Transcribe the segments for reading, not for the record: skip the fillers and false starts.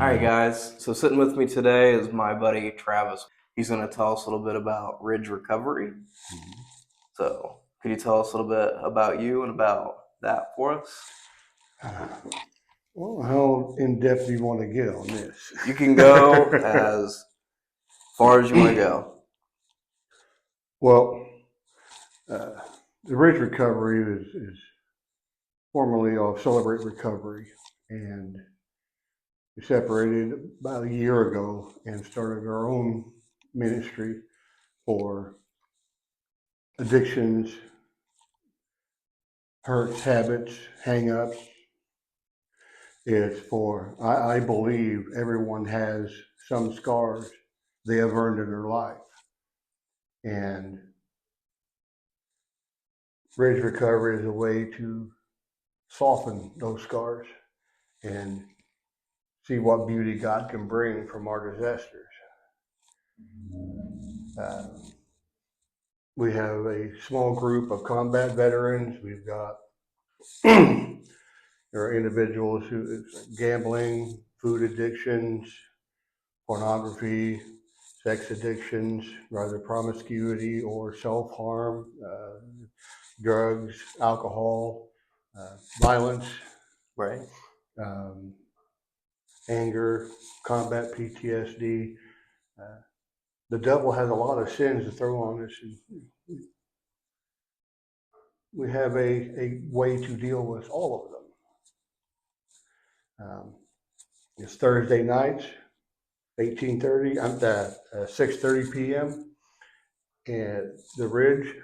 All right, guys. So sitting with me today is my buddy Travis. He's going to tell us a little bit about Ridge Recovery. So, could you tell us a little bit about you and about that for us? Well, how in depth do you want to get on this? You can go as far as you want to go. Well, the Ridge Recovery is formerly of Celebrate Recovery, and we separated about a year ago and started our own ministry for addictions, hurts, habits, hang-ups. It's for, I believe everyone has some scars they have earned in their life. And Ridge Recovery is a way to soften those scars and see what beauty God can bring from our disasters. We have a small group of combat veterans. We've got there are individuals who gambling, food addictions, pornography, sex addictions, rather promiscuity or self-harm, drugs, alcohol, violence, Right. Anger, combat PTSD. The devil has a lot of sins to throw on us, and we have a way to deal with all of them. It's Thursday nights, 18:30, 6:30 p.m. at the Ridge,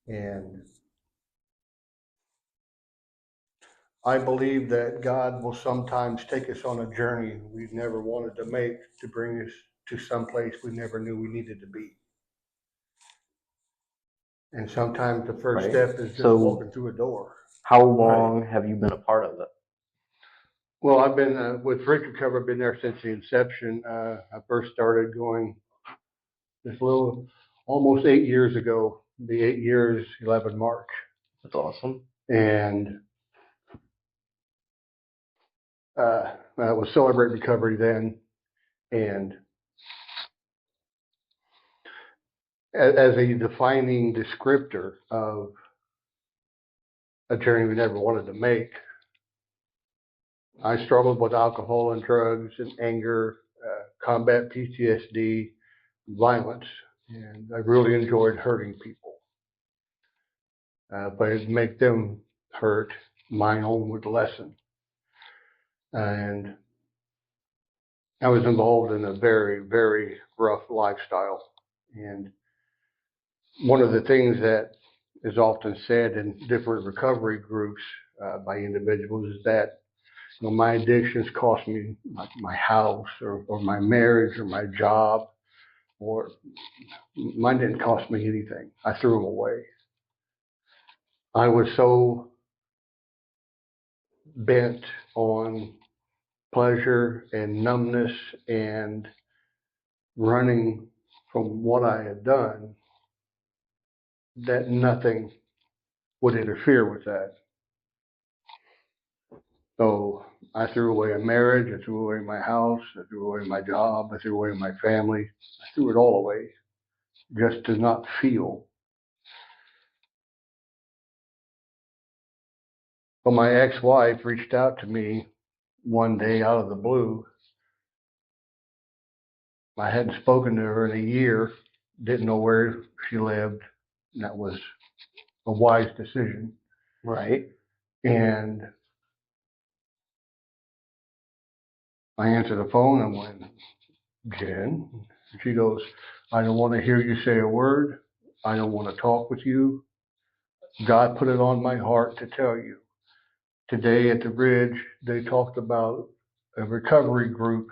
and I believe that God will sometimes take us on a journey we've never wanted to make to bring us to some place we never knew we needed to be. And sometimes the first step is just walking through a door. How long have you been a part of it? Well, I've been with Ridge Recovery. I've been there since the inception. I first started going this little, almost 8 years ago. The 8 years, 11 March. That's awesome. And I was Celebrate Recovery then, and as a defining descriptor of a journey we never wanted to make, I struggled with alcohol and drugs and anger, combat PTSD, violence, and I really enjoyed hurting people. But it'd make them hurt, my own would lessen. And I was involved in a very, very rough lifestyle. And one of the things that is often said in different recovery groups by individuals is that my addictions cost me my house or my marriage or my job, or mine didn't cost me anything. I threw them away. I was so bent on pleasure and numbness and running from what I had done that nothing would interfere with that. So I threw away a marriage, I threw away my house, I threw away my job, I threw away my family. I threw it all away just to not feel. Well, my ex-wife reached out to me one day out of the blue. I hadn't spoken to her in a year, didn't know where she lived, and that was a wise decision. Right. And I answered the phone and went, Jen? And she goes, I don't want to hear you say a word. I don't want to talk with you. God put it on my heart to tell you. Today at the Ridge, they talked about a recovery group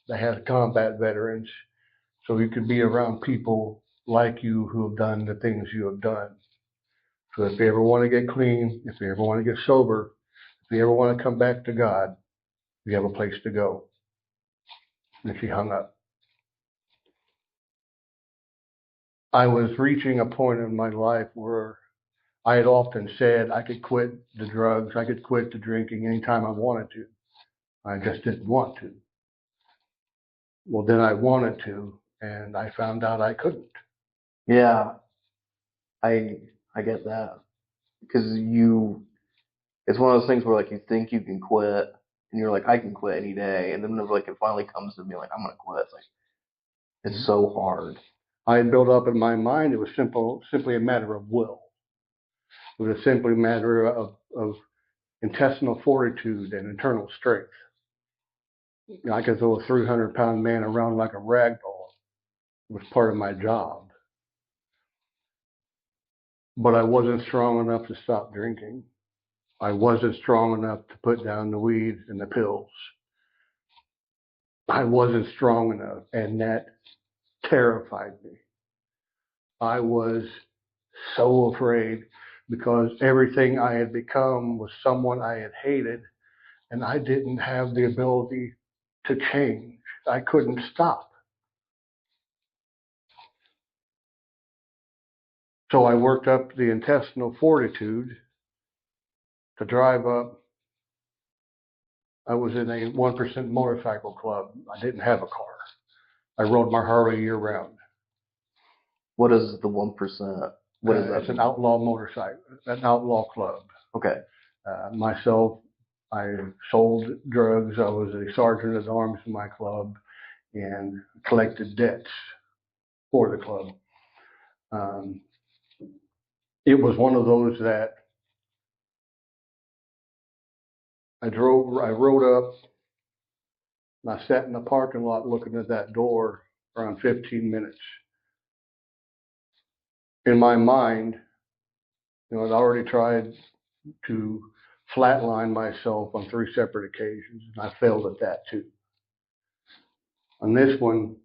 that has combat veterans, so you could be around people like you who have done the things you have done. So if you ever want to get clean, if you ever want to get sober, if you ever want to come back to God, you have a place to go. And she hung up. I was reaching a point in my life where I had often said I could quit the drugs, I could quit the drinking anytime I wanted to. I just didn't want to. Well, then I wanted to, and I found out I couldn't. Yeah, I get that because it's one of those things where like you think you can quit, and you're like I can quit any day, and then like it finally comes to me like I'm gonna quit. It's like it's so hard. I had built up in my mind, it was simply a matter of will. It was simply a matter of intestinal fortitude and internal strength. You know, I could throw a 300-pound man around like a rag doll. It was part of my job. But I wasn't strong enough to stop drinking. I wasn't strong enough to put down the weed and the pills. I wasn't strong enough, and that terrified me. I was so afraid because everything I had become was someone I had hated, and I didn't have the ability to change. I couldn't stop. So I worked up the intestinal fortitude to drive up. I was in a 1% motorcycle club. I didn't have a car. I rode my Harley year round. What is the 1%? What is that? It's an outlaw motorcycle, an outlaw club. Okay. Myself, I sold drugs. I was a sergeant at arms in my club and collected debts for the club. Um, it was one of those that I rode up, and I sat in the parking lot looking at that door around 15 minutes. In my mind, you know, I'd already tried to flatline myself on 3 separate occasions, and I failed at that too. On this one,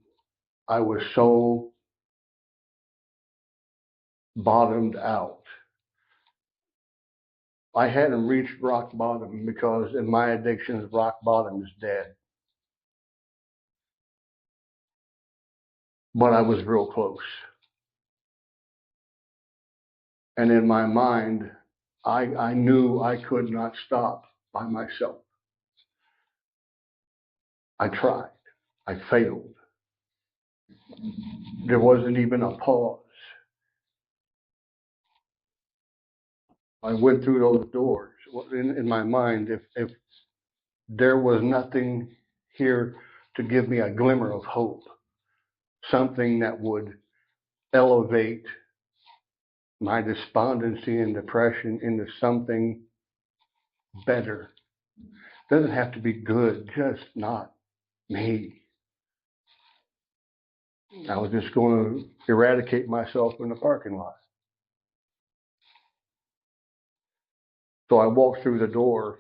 I was so bottomed out. I hadn't reached rock bottom because in my addictions, rock bottom is dead. But I was real close. And in my mind, I knew I could not stop by myself. I tried. I failed. There wasn't even a pause. I went through those doors. In my mind, if there was nothing here to give me a glimmer of hope, something that would elevate my despondency and depression into something better. Doesn't have to be good, just not me. I was just going to eradicate myself in the parking lot. So I walked through the door,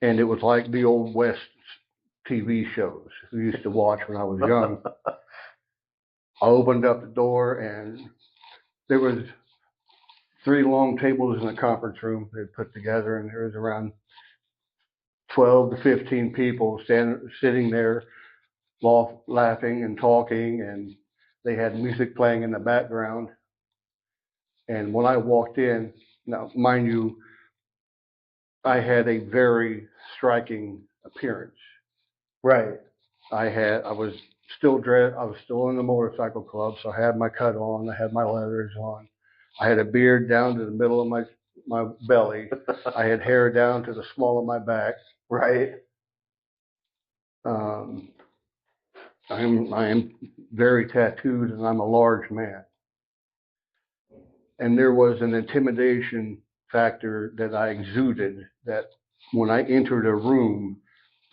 and it was like the old West TV shows we used to watch when I was young. I opened up the door, and there was 3 long tables in the conference room they'd put together, and there was around 12 to 15 people sitting there, laughing and talking, and they had music playing in the background. And when I walked in, now mind you, I had a very striking appearance. Right. I was still dressed. I was still in the motorcycle club, so I had my cut on. I had my leathers on. I had a beard down to the middle of my belly. I had hair down to the small of my back. Right. Um, I am very tattooed, and I'm a large man. And there was an intimidation factor that I exuded that when I entered a room,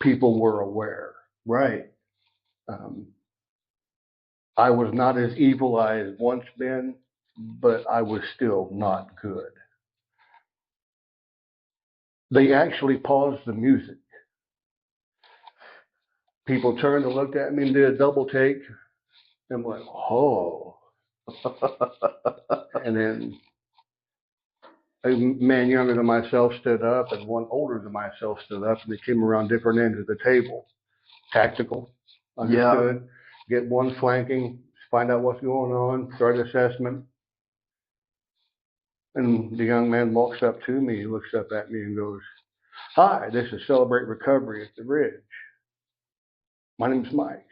people were aware. Right. Um, I was not as evil I had once been, but I was still not good. They actually paused the music. People turned and looked at me and did a double take. And I'm like, oh. And then a man younger than myself stood up, and one older than myself stood up, and they came around different ends of the table. Tactical, understood. Yeah. Get one flanking, find out what's going on, threat assessment. And the young man walks up to me, he looks up at me and goes, "Hi, this is Celebrate Recovery at the Ridge." My name's Mike.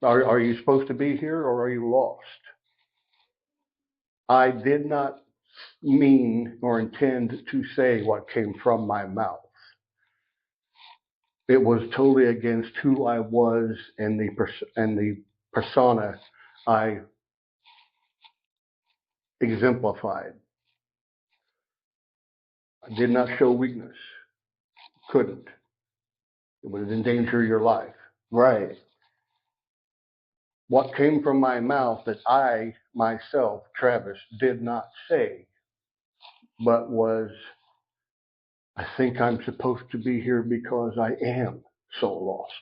Are you supposed to be here or are you lost? I did not mean or intend to say what came from my mouth. It was totally against who I was and the persona I exemplified. I did not show weakness. Couldn't. It would endanger your life. Right. What came from my mouth that I, myself, Travis, did not say, but was, I think I'm supposed to be here because I am so lost.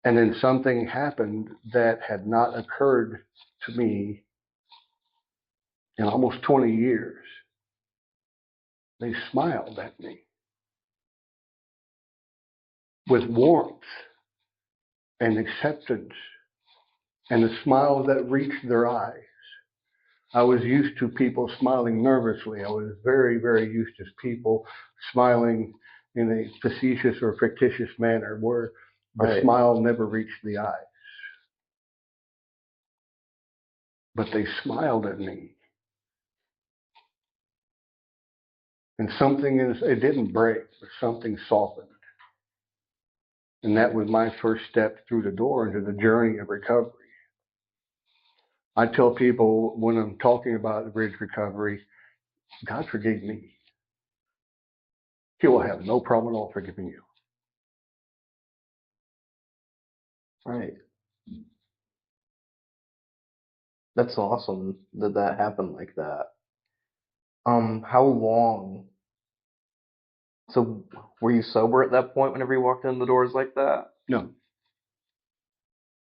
And then something happened that had not occurred to me in almost 20 years. They smiled at me with warmth and acceptance and a smile that reached their eyes. I was used to people smiling nervously. I was very, very used to people smiling in a facetious or fictitious manner where the Right. smile never reached the eyes. But they smiled at me. And it didn't break, but something softened. And that was my first step through the door into the journey of recovery. I tell people when I'm talking about Reid recovery, God forgave me. He will have no problem at all forgiving you. Right. That's awesome that that happened like that. How long? So, were you sober at that point whenever you walked in the doors like that? No,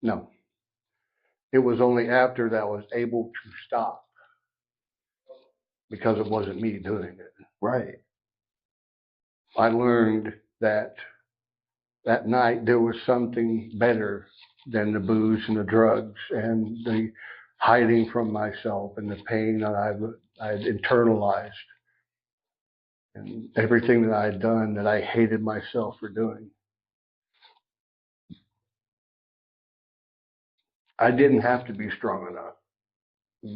no. It was only after that I was able to stop because it wasn't me doing it. Right. I learned that that night there was something better than the booze and the drugs and the hiding from myself and the pain that I had internalized and everything that I had done that I hated myself for doing. I didn't have to be strong enough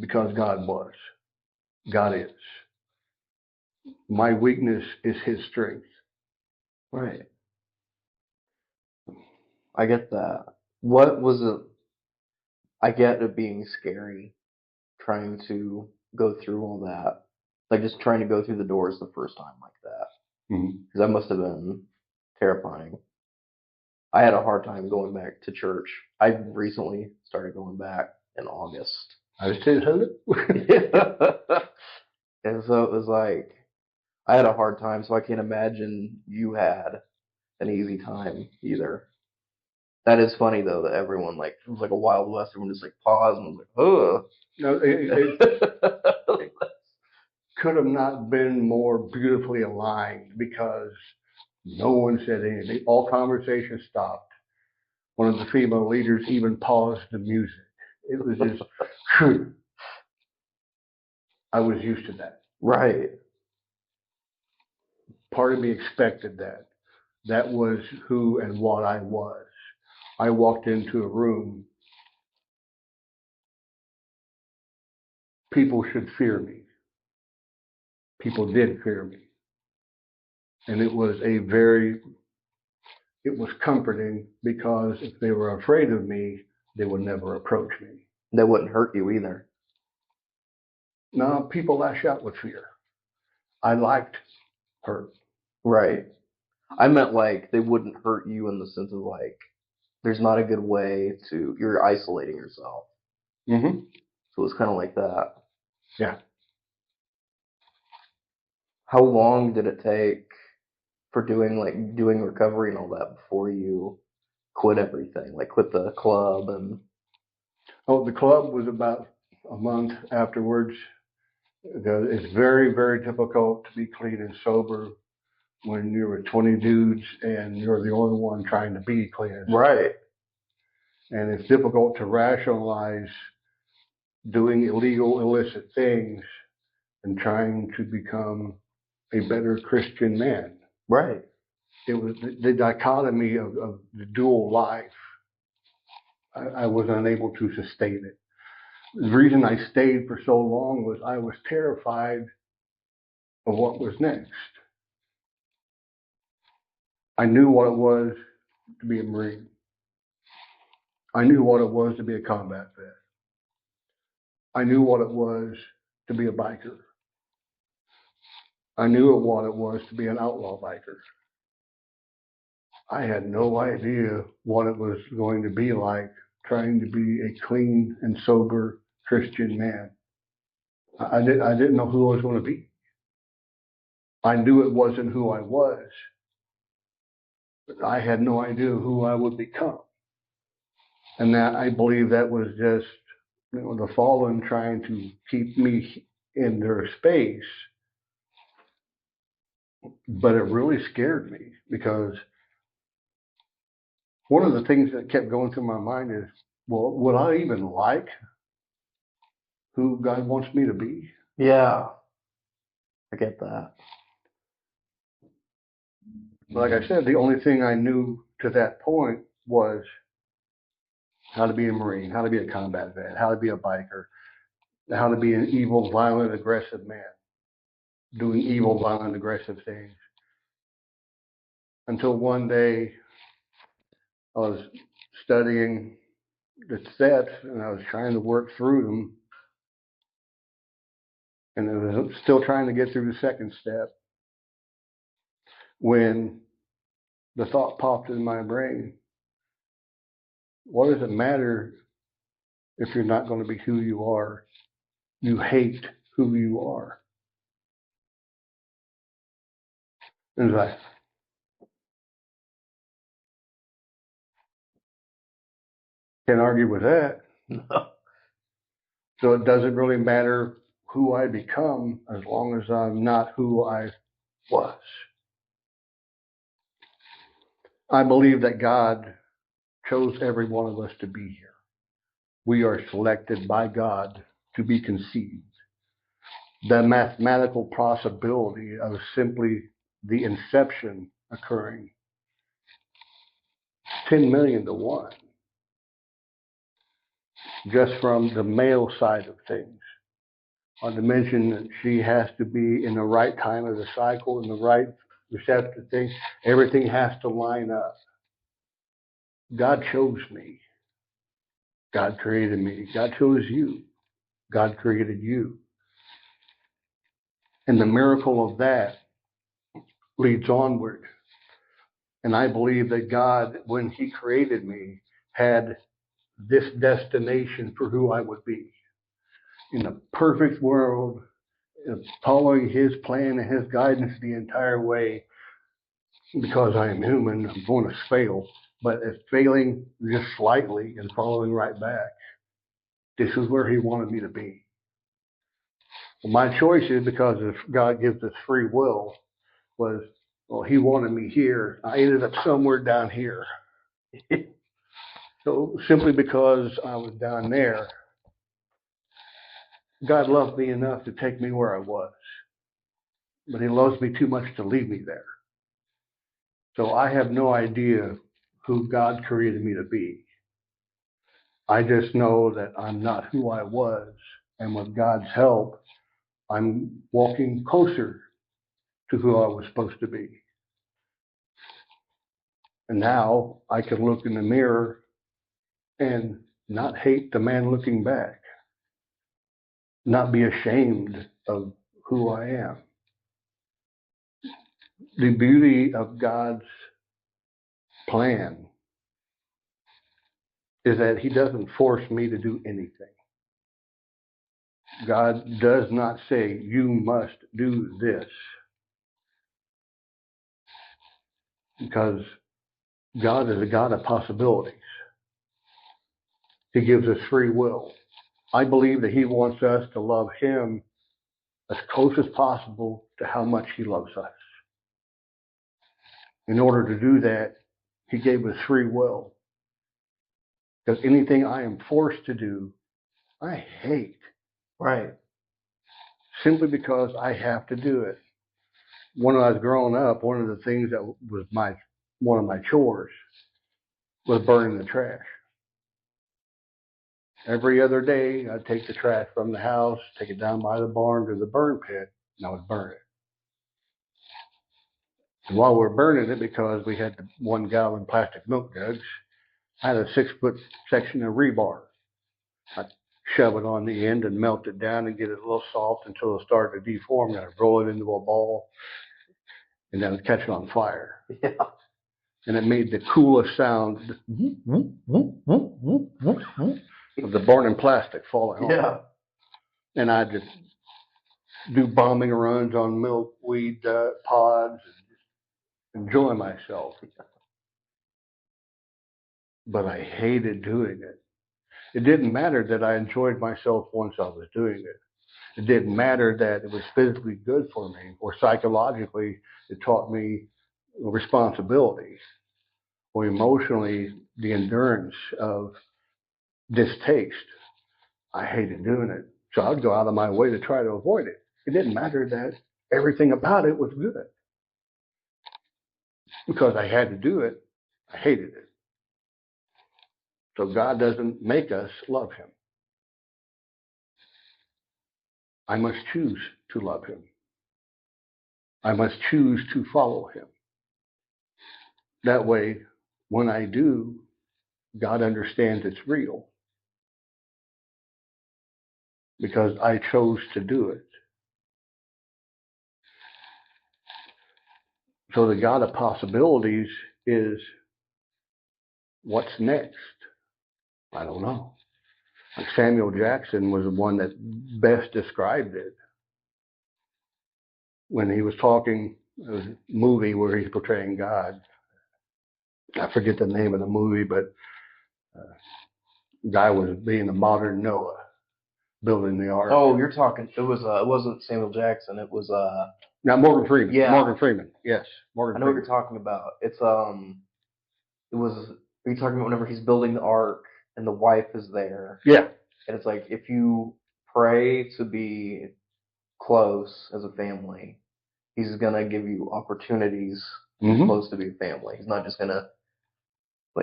because God was. God is. My weakness is His strength. Right. I get that. What was it? I get it being scary trying to go through all that. Like just trying to go through the doors the first time like that. Mm-hmm. Because that must have been terrifying. I had a hard time going back to church. I recently started going back in August. I was saying, And so it was like, I had a hard time, so I can't imagine you had an easy time either. That is funny though that everyone like it was like a Wild West. Everyone just like paused and was no, it could have not been more beautifully aligned because no one said anything. All conversation stopped. One of the female leaders even paused the music. It was just, phew. I was used to that. right, Part of me expected that. That was who and what I was. I walked into a room, people should fear me. People did fear me. And it was comforting because if they were afraid of me, they would never approach me. that wouldn't hurt you either. No, people lash out with fear. I liked hurt. Right. I meant like they wouldn't hurt you in the sense of like there's not a good way to you're isolating yourself. Mm-hmm. So it's kind of like that. Yeah. How long did it take for doing recovery and all that before you quit everything? Like quit the club and Oh, the club was about a month afterwards. It's very, very difficult to be clean and sober when you're with 20 dudes and you're the only one trying to be clean and sober. right, And it's difficult to rationalize doing illegal, illicit things and trying to become a better Christian man. right. it was the dichotomy of the dual life. I was unable to sustain it. The reason I stayed for so long was I was terrified of what was next. I knew what it was to be a Marine. I knew what it was to be a combat vet. I knew what it was to be a biker. I knew what it was to be an outlaw biker. I had no idea what it was going to be like trying to be a clean and sober Christian man. I didn't know who I was going to be. I knew it wasn't who I was, but I had no idea who I would become. And that, I believe, that was just, the fallen trying to keep me in their space. But it really scared me, because one of the things that kept going through my mind is, well, would I even like who God wants me to be? Yeah, I get that. Like I said, the only thing I knew to that point was how to be a Marine, how to be a combat vet, how to be a biker, how to be an evil, violent, aggressive man, doing evil, violent, aggressive things. Until one day I was studying the steps and I was trying to work through them, and I was still trying to get through the second step when the thought popped in my brain, what does it matter if you're not going to be who you are? You hate who you are. And I can't argue with that. No. So it doesn't really matter who I become as long as I'm not who I was. I believe that God chose every one of us to be here. We are selected by God to be conceived. The mathematical possibility of simply the inception occurring, 10 million to 1, just from the male side of things. On to mention that she has to be in the right time of the cycle, in the right receptive thing. Everything has to line up. God chose me. God created me. God chose you. God created you. And the miracle of that leads onward. And I believe that God, when He created me, had this destination for who I would be. In a perfect world, following His plan and His guidance the entire way. Because I am human, I'm going to fail. But if failing just slightly and following right back, this is where He wanted me to be. Well, my choice is, because if God gives us free will, was, well, He wanted me here. I ended up somewhere down here. So simply because I was down there, God loved me enough to take me where I was. But He loves me too much to leave me there. So I have no idea who God created me to be. I just know that I'm not who I was. And with God's help, I'm walking closer to who I was supposed to be. And now I can look in the mirror and not hate the man looking back, not be ashamed of who I am. The beauty of God's plan is that He doesn't force me to do anything. God does not say, you must do this, because God is a God of possibilities. He gives us free will. I believe that He wants us to love Him as close as possible to how much He loves us. In order to do that, He gave us free will. Because anything I am forced to do, I hate. Right. Simply because I have to do it. when I was growing up, one of the things that was one of my chores was burning the trash. Every other day, I'd take the trash from the house, take it down by the barn to the burn pit, and I would burn it. And while we're burning it, because we had the 1 gallon plastic milk jugs, I had a 6-foot section of rebar. I'd shove it on the end and melt it down and get it a little soft until it started to deform. Then I'd roll it into a ball, and then I'd catch it on fire. Yeah. And it made the coolest sound of the burning plastic falling off. Yeah. And I'd just do bombing runs on milkweed pods and enjoy myself. But I hated doing it. It didn't matter that I enjoyed myself once I was doing it. It didn't matter that it was physically good for me or psychologically it taught me responsibility or emotionally the endurance of distaste. I hated doing it. So I'd go out of my way to try to avoid it. It didn't matter that everything about it was good. Because I had to do it, I hated it. So God doesn't make us love him. I must choose to love him. I must choose to follow him. That way, when I do, God understands it's real. Because I chose to do it. So the God of possibilities is what's next? I don't know. Like Samuel Jackson was the one that best described it. When he was talking, it was a movie where he's portraying God. I forget the name of the movie, but the guy was being a modern Noah, building the ark. Oh, you're talking. It wasn't Samuel Jackson. It was Now Morgan Freeman. Yeah. Morgan Freeman. Yes. Morgan I know Freeman. what you're talking about. It's It was. Are you talking about whenever he's building the ark and the wife is there? Yeah. And it's like if you pray to be close as a family, he's gonna give you opportunities to be close to be a family. He's not just gonna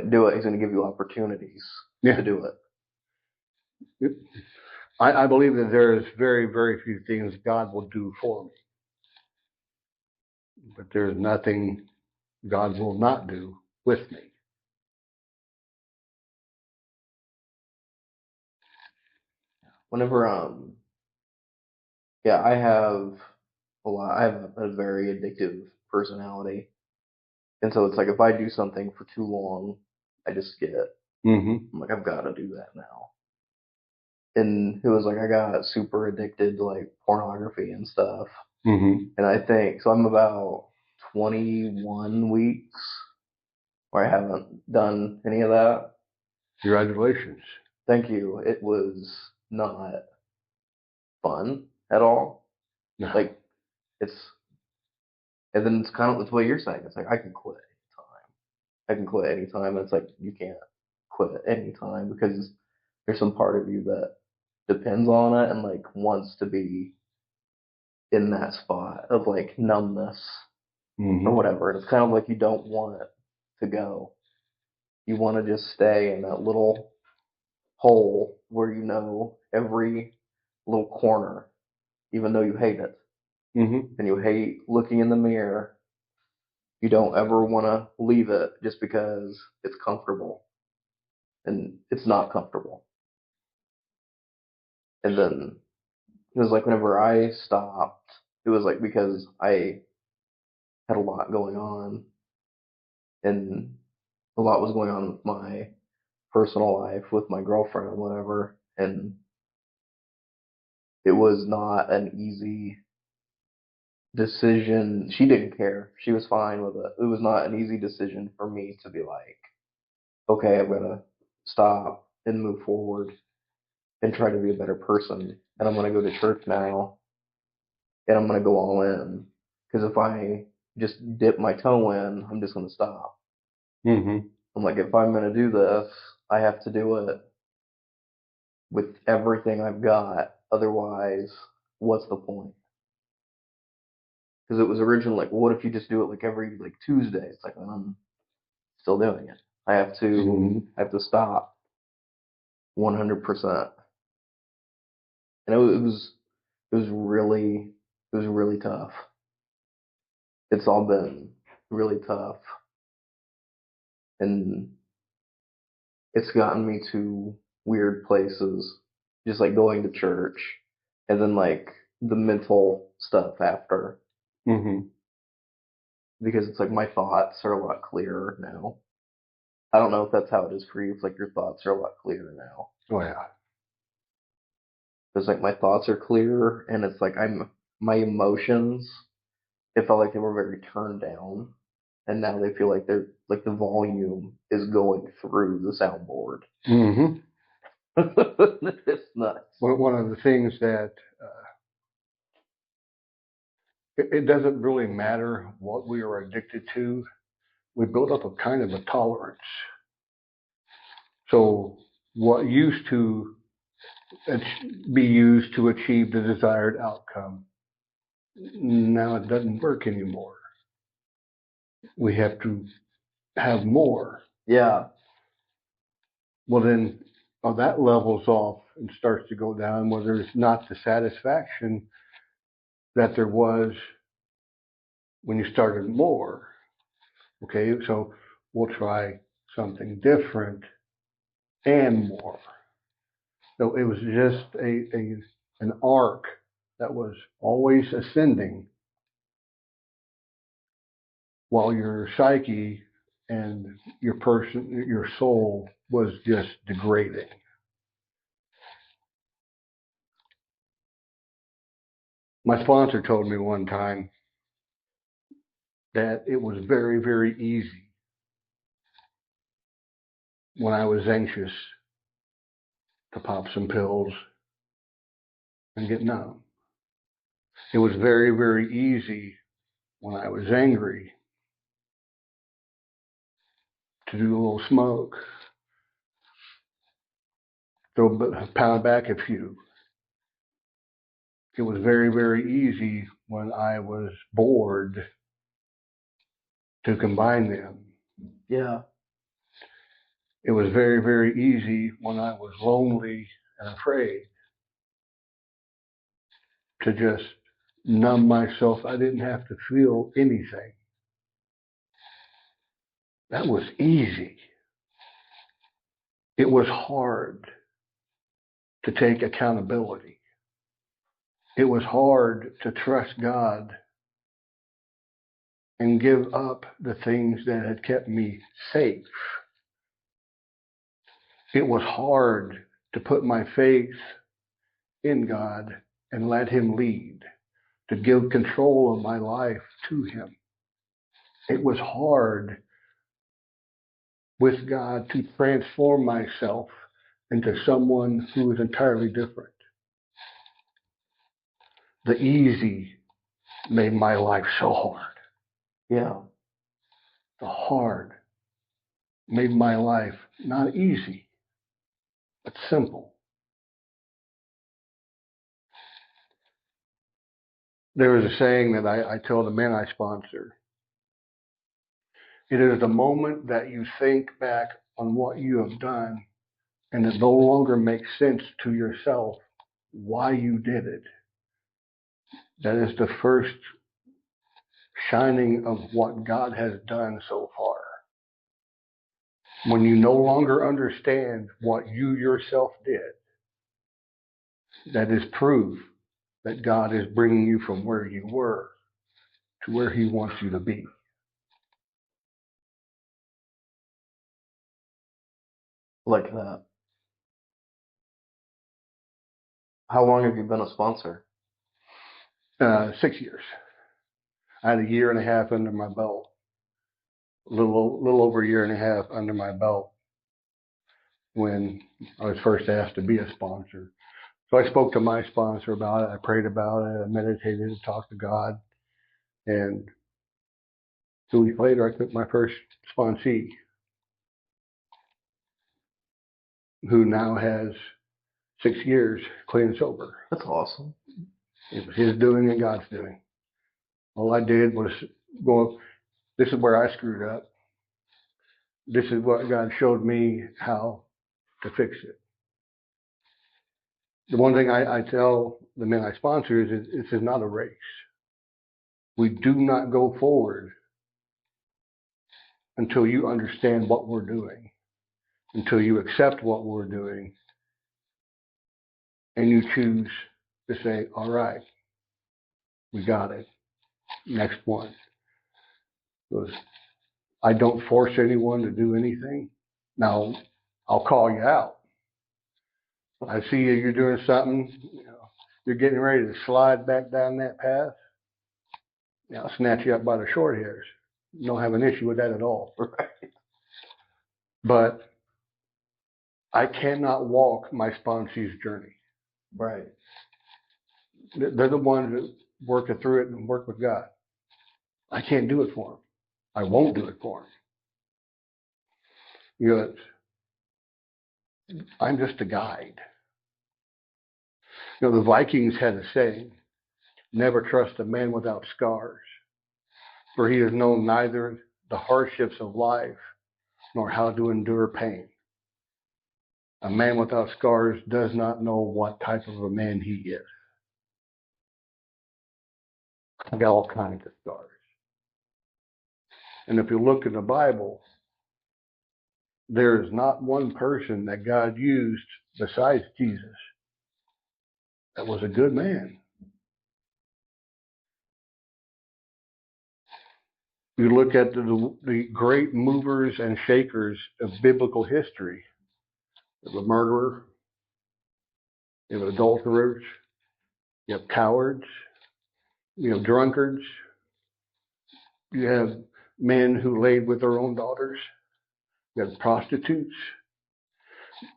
do it. He's gonna give you opportunities to do it. I believe that there is very, very few things God will do for me. But there's nothing God will not do with me. Whenever yeah, I have I have a very addictive personality, and so it's like if I do something for too long, I just get. I'm like, I've got to do that now. And it was like I got super addicted to like pornography and stuff. And I think so. I'm about 21 weeks where I haven't done any of that. Congratulations. Thank you. It was not fun at all. No. Like it's, and then it's kind of it's what you're saying. It's like I can quit anytime. I can quit anytime. And it's like you can't quit anytime because there's some part of you that depends on it and like wants to be in that spot of like numbness or whatever. And it's kind of like you don't want it to go. You want to just stay in that little hole where you know every little corner, even though you hate it. And you hate looking in the mirror. You don't ever want to leave it just because it's comfortable. And it's not comfortable. And then it was like whenever I stopped, it was like because I had a lot going on and a lot was going on with my personal life with my girlfriend and whatever, and it was not an easy decision. She didn't care. She was fine with it. It was not an easy decision for me to be like, okay, I'm gonna stop and move forward and try to be a better person, and I'm gonna go to church now, and I'm gonna go all in. Because if I just dip my toe in, I'm just gonna stop. I'm like, if I'm gonna do this, I have to do it with everything I've got. Otherwise, what's the point? because it was originally like, well, what if you just do it like every like Tuesday? It's like, I'm still doing it. I have to stop 100%. And it was really tough. It's all been really tough, and it's gotten me to weird places, just like going to church, and then like the mental stuff after, Mm-hmm. because it's like my thoughts are a lot clearer now. I don't know if that's how it is for you. It's like your thoughts are a lot clearer now. Oh yeah. It's like my thoughts are clearer, and it's like my emotions. It felt like they were very turned down, and now they feel like they're like the volume is going through the soundboard. Mm-hmm. It's nuts. One of the things that it doesn't really matter what we are addicted to. We build up a kind of a tolerance. So what used to be used to achieve the desired outcome, now it doesn't work anymore. We have to have more. Yeah, Well, then that levels off and starts to go down where there's not the satisfaction that there was when you started more. Okay, so we'll try something different and more. So it was just an arc that was always ascending while your psyche and your soul was just degrading. My sponsor told me one time that it was very, very easy when I was anxious to pop some pills and get numb. It was very, very easy when I was angry to do a little smoke, pound back a few. It was very, very easy when I was bored to combine them. yeah, It was very, very easy when I was lonely and afraid to just numb myself. I didn't have to feel anything. That was easy. It was hard to take accountability. It was hard to trust God and give up the things that had kept me safe. It was hard to put my faith in God and let Him lead, to give control of my life to Him. It was hard with God to transform myself into someone who is entirely different. The easy made my life so hard. yeah. The hard made my life not easy, but simple. There was a saying that I tell the men I sponsor. It is the moment that you think back on what you have done and it no longer makes sense to yourself why you did it. That is the first shining of what God has done so far. When you no longer understand what you yourself did, that is proof that God is bringing you from where you were to where He wants you to be. Like that. How long have you been a sponsor? 6 years. I had a year and a half under my belt, little over a year and a half under my belt when I was first asked to be a sponsor. So I spoke to my sponsor about it. I prayed about it. I meditated and talked to God. And 2 weeks later, I took my first sponsee, who now has 6 years clean and sober. That's awesome. It was his doing and God's doing. All I did was go, this is where I screwed up. This is what God showed me how to fix it. The one thing I tell the men I sponsor is this is not a race. We do not go forward until you understand what we're doing, until you accept what we're doing, and you choose to say, all right, we got it. Next one. Because I don't force anyone to do anything. Now, I'll call you out. I see you're doing something, you're getting ready to slide back down that path. I'll snatch you up by the short hairs. Don't have an issue with that at all. Right. But I cannot walk my sponsee's journey. Right. They're the ones that work it through it and work with God. I can't do it for them. I won't do it for them. I'm just a guide. The Vikings had a saying, never trust a man without scars, for he has known neither the hardships of life nor how to endure pain. A man without scars does not know what type of a man he is. I got all kinds of scars. And if you look in the Bible, there is not one person that God used besides Jesus that was a good man. You look at the great movers and shakers of biblical history. You have a murderer, you have adulterers, you have cowards, you have drunkards, you have men who laid with their own daughters, you have prostitutes,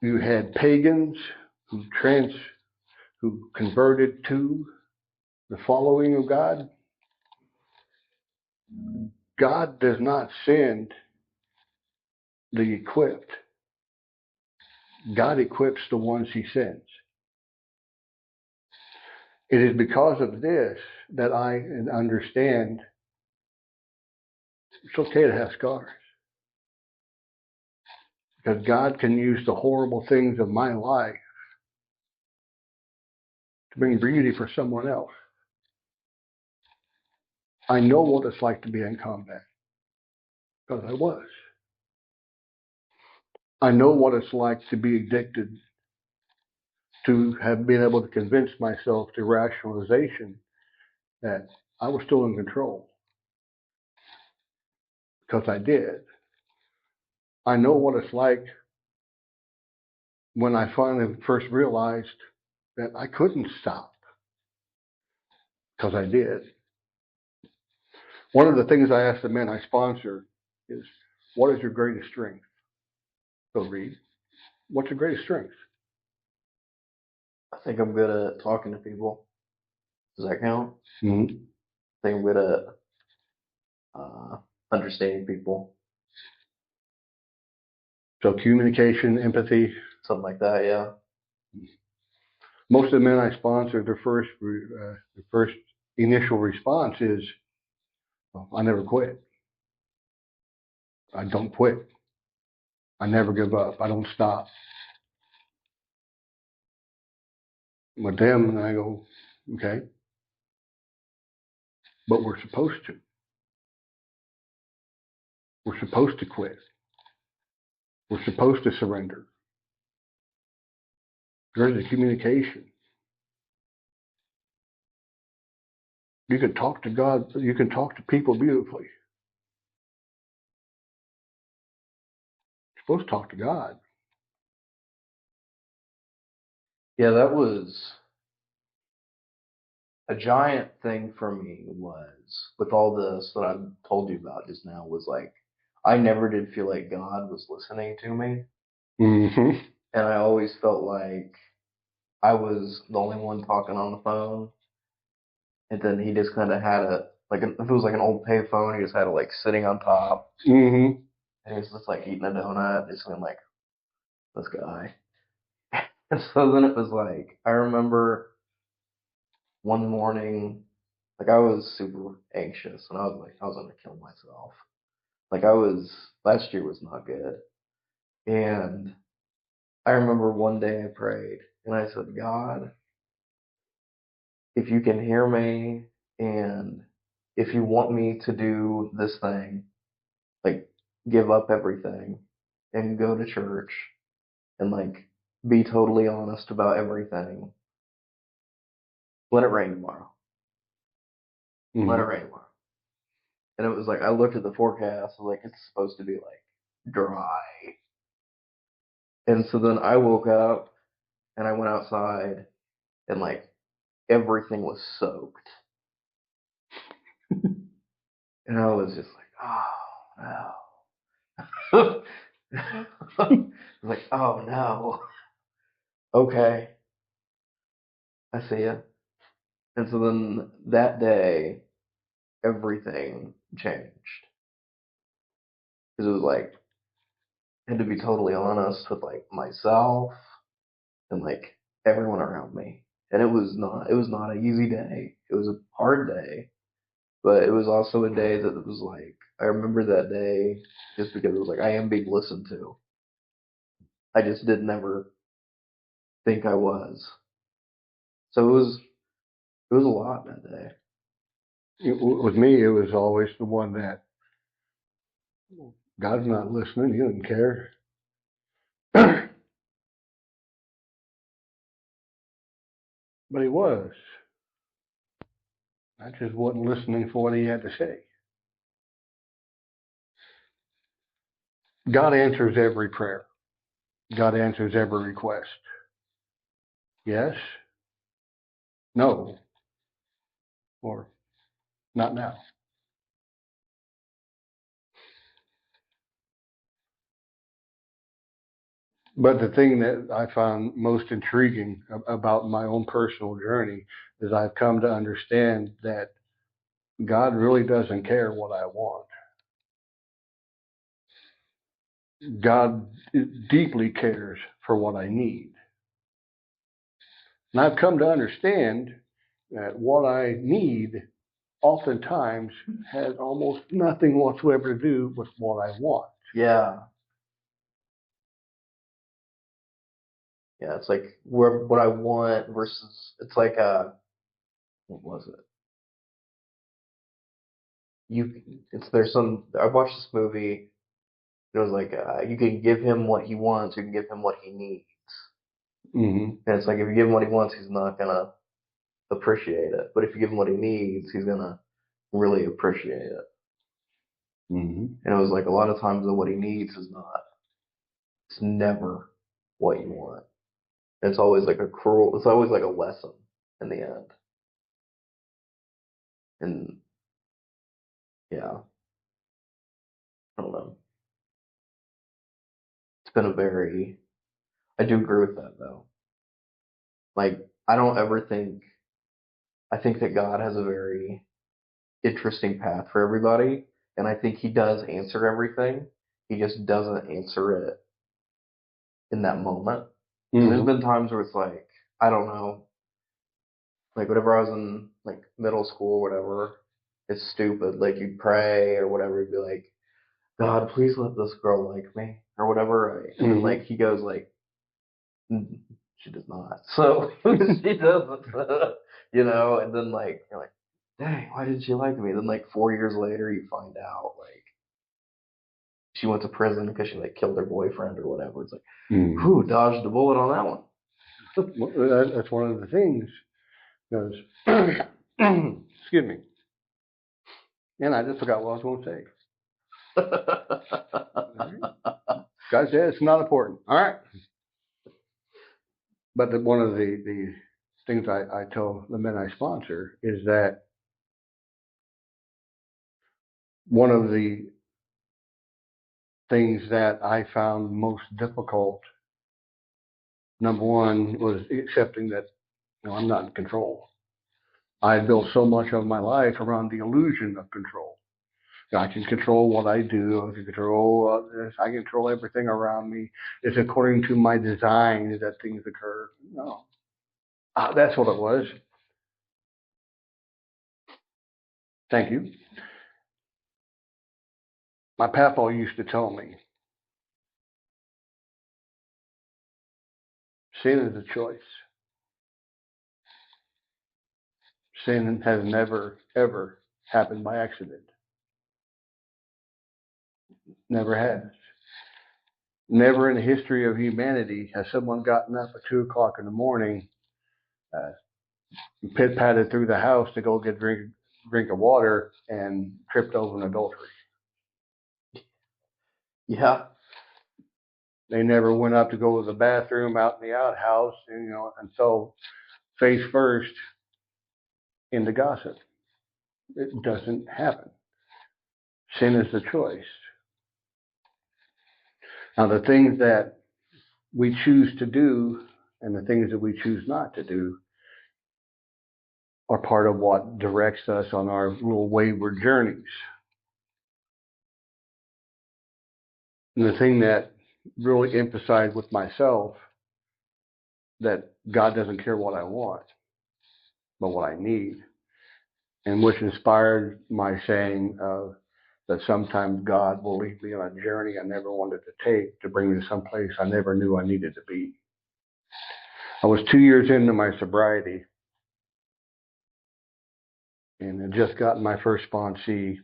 you had pagans who converted to the following of God. God does not send the equipped. God equips the ones he sends. It is because of this that I understand it's okay to have scars. Because God can use the horrible things of my life to bring beauty for someone else. I know what it's like to be in combat, because I was. I know what it's like to be addicted, to have been able to convince myself to rationalization that I was still in control, because I did. I know what it's like when I finally first realized that I couldn't stop, because I did. One of the things I ask the men I sponsor is, what is your greatest strength? So Reid, what's your greatest strength? I think I'm good at talking to people. Does that count? Mm-hmm. I think I'm good at understanding people. So communication, empathy. Something like that, yeah. Most of the men I sponsor, their first initial response is, well, I never quit. I don't quit. I never give up. I don't stop. With them, and I go, okay, but we're supposed to. We're supposed to quit. We're supposed to surrender. There's a communication. You can talk to God. You can talk to people beautifully. You're supposed to talk to God. Yeah, that was a giant thing for me was with all this that I told you about just now was like I never did feel like God was listening to me. Mm-hmm. And I always felt like I was the only one talking on the phone. And then he just kind of had if it was like an old payphone, he just had it like sitting on top. Mm-hmm. And he was just like eating a donut, just going like, this guy. And so then it was like, I remember one morning Like I was super anxious, and I was like, I was gonna kill myself. Last year was not good, and I remember one day I prayed, and I said, God, if you can hear me, and if you want me to do this thing, like give up everything and go to church and like be totally honest about everything, let it rain tomorrow. Let it Mm-hmm. rain tomorrow. And it was like I looked at the forecast, like it's supposed to be like dry. And so then I woke up and I went outside and like everything was soaked. And I was just like, oh no. I was like, oh no. Okay, I see you. And so then that day, everything changed. Because it was like, I had to be totally honest with like myself and like everyone around me. And it was not an easy day. It was a hard day, but it was also a day that it was like, I remember that day just because it was like, I am being listened to. I just did never think I was. So it was a lot that day. With me, it was always the one that God's not listening. He doesn't care. But he was. I just wasn't listening for what he had to say. God answers every prayer. God answers every request. Yes, no, or not now. But the thing that I found most intriguing about my own personal journey is I've come to understand that God really doesn't care what I want. God deeply cares for what I need. And I've come to understand that what I need oftentimes has almost nothing whatsoever to do with what I want. Yeah. Yeah. It's like what I want versus, it's like, what was it? I watched this movie. It was like, you can give him what he wants, you can give him what he needs. Mm-hmm. And it's like, if you give him what he wants, he's not going to appreciate it. But if you give him what he needs, he's going to really appreciate it. Mm-hmm. And it was like, a lot of times, what he needs it's never what you want. It's always like it's always like a lesson in the end. And yeah, I don't know. It's been I do agree with that though. Like, I don't ever I think that God has a very interesting path for everybody. And I think he does answer everything. He just doesn't answer it in that moment. Because there's Mm-hmm. been times where it's like, I don't know, like whenever I was in like middle school or whatever, it's stupid. Like you'd pray or whatever, you'd be like, God, please let this girl like me or whatever. Right? And then Mm-hmm. like he goes like, she does not. So she doesn't, and then like you're like, dang, why didn't she like me? Then like 4 years later, you find out like she went to prison because she like killed her boyfriend or whatever. It's like, Mm-hmm. who dodged a bullet on that one? Well, that's one of the things. Because, excuse me, and I just forgot what I was going to say. All right. God said it's not important. All right. But one of the things I tell the men I sponsor is that one of the things that I found most difficult, number one, was accepting that I'm not in control. I built so much of my life around the illusion of control. I can control what I do. I can control this. I can control everything around me. It's according to my design that things occur. No, that's what it was. Thank you. My papa used to tell me, sin is a choice. Sin has never, ever happened by accident. Never has. Never in the history of humanity has someone gotten up at 2 o'clock in the morning, uh, pit-patted through the house to go get a drink of water and tripped over an adultery. Yeah. They never went up to go to the bathroom out in the outhouse, and so face first into gossip. It doesn't happen. Sin is the choice. Now, the things that we choose to do and the things that we choose not to do are part of what directs us on our little wayward journeys. And the thing that really emphasized with myself that God doesn't care what I want, but what I need, and which inspired my saying that sometimes God will lead me on a journey I never wanted to take to bring me to some place I never knew I needed to be. I was 2 years into my sobriety and had just gotten my first sponsee,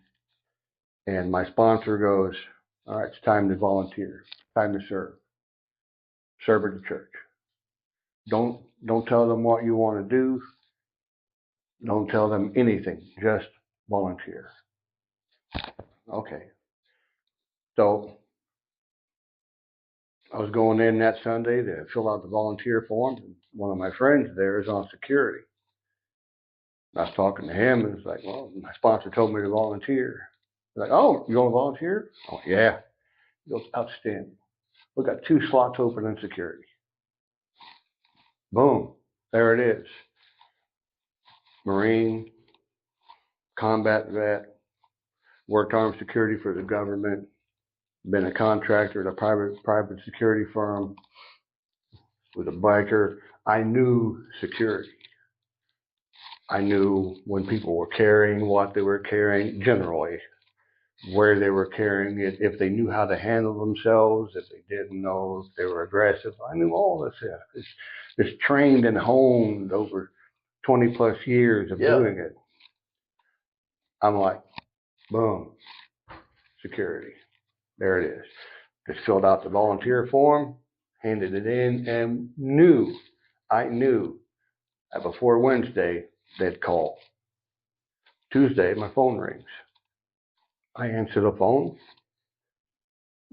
and my sponsor goes, "All right, it's time to volunteer, time to serve. Serve at the church. Don't tell them what you want to do. Don't tell them anything. Just volunteer." Okay. So I was going in that Sunday to fill out the volunteer form, and one of my friends there is on security. I was talking to him, and it's like, "Well, my sponsor told me to volunteer." He's like, "Oh, you want to volunteer?" I went, "Yeah." He goes, "Outstanding. We've got 2 slots open in security." Boom. There it is. Marine, combat vet, worked armed security for the government, been a contractor at a private security firm, was a biker. I knew security. I knew when people were carrying, what they were carrying, generally, where they were carrying it, if they knew how to handle themselves, if they didn't know, if they were aggressive. I knew all this. It's trained and honed over 20 plus years of doing it. I'm like, boom, security. There it is. Just filled out the volunteer form, handed it in, and I knew that before Wednesday, they'd call. Tuesday, my phone rings. I answer the phone.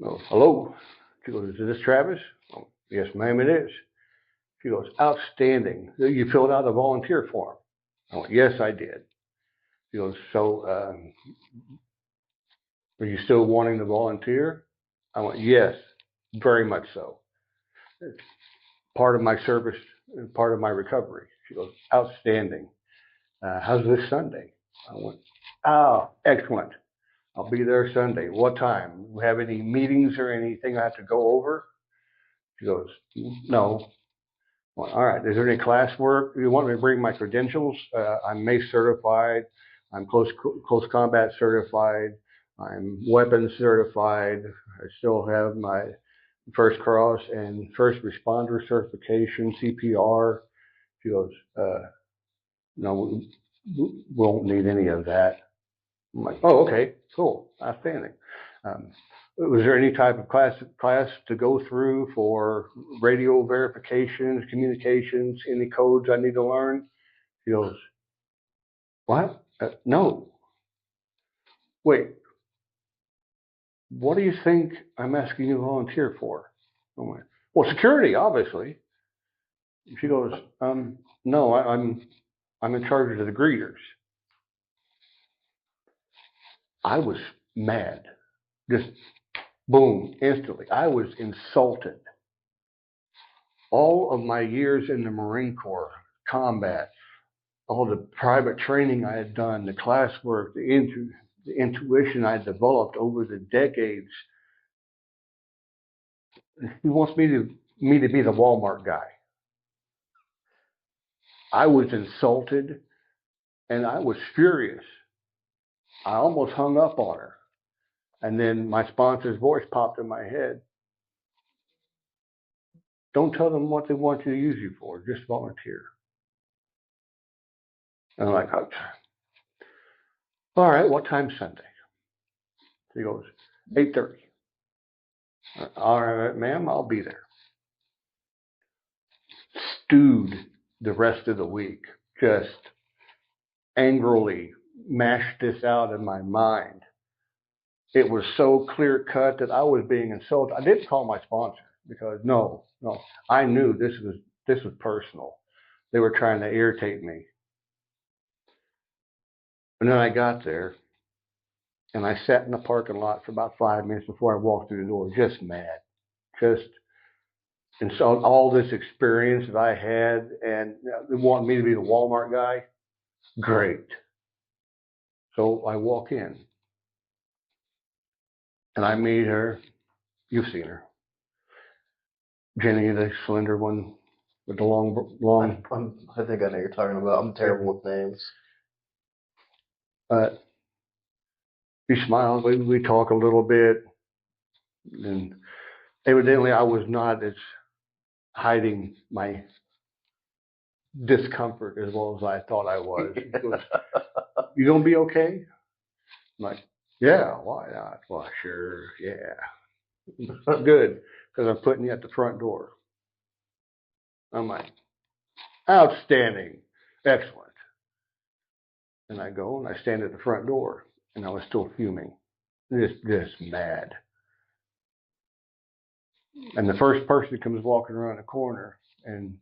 Oh, hello. She goes, "Is this Travis?" Oh, "Yes, ma'am, it is." She goes, "Outstanding. You filled out a volunteer form." I went, "Yes, I did." She goes, "So, are you still wanting to volunteer?" I went, "Yes, very much so. It's part of my service and part of my recovery." She goes, "Outstanding. How's this Sunday?" I went, "Oh, excellent. I'll be there Sunday. What time? Do you have any meetings or anything I have to go over?" She goes, "No." Well, all right. Is there any class work? You want me to bring my credentials? I'm MACE certified. I'm close combat certified. I'm weapons certified. I still have my First Cross and First Responder certification, CPR. She goes, "No, we won't need any of that." I'm like, "Oh, okay, cool, outstanding." Was there any type of class to go through for radio verifications, communications, any codes I need to learn? He goes, "What? No." "Wait, what do you think I'm asking you to volunteer for?" I went, "Well, security, obviously." She goes, "No, I'm in charge of the greeters." I was mad, just boom, instantly. I was insulted. All of my years in the Marine Corps, combat, all the private training I had done, the classwork, the intuition I developed over the decades. He wants me to be the Walmart guy. I was insulted and I was furious. I almost hung up on her. And then my sponsor's voice popped in my head. Don't tell them what they want you to use you for. Just volunteer. And I'm like, oh, all right, what time's Sunday? He goes, 8:30. All right, ma'am, I'll be there. Stewed the rest of the week. Just angrily mashed this out in my mind. It was so clear cut that I was being insulted. I didn't call my sponsor because no, I knew this was personal. They were trying to irritate me. And then I got there and I sat in the parking lot for about 5 minutes before I walked through the door, just mad. And so all this experience that I had, and they wanted me to be the Walmart guy. Great. So I walk in and I meet her. You've seen her. Jenny, the slender one with the long. I think I know what you're talking about. I'm terrible with names. She smiled. We talk a little bit. And evidently I was not as hiding my discomfort as well as I thought I was. You gonna be okay? I'm like, yeah, why not? Well, sure, yeah. Good, because I'm putting you at the front door. I'm like, outstanding, excellent. And I go and I stand at the front door, and I was still fuming, just mad. And the first person comes walking around the corner, and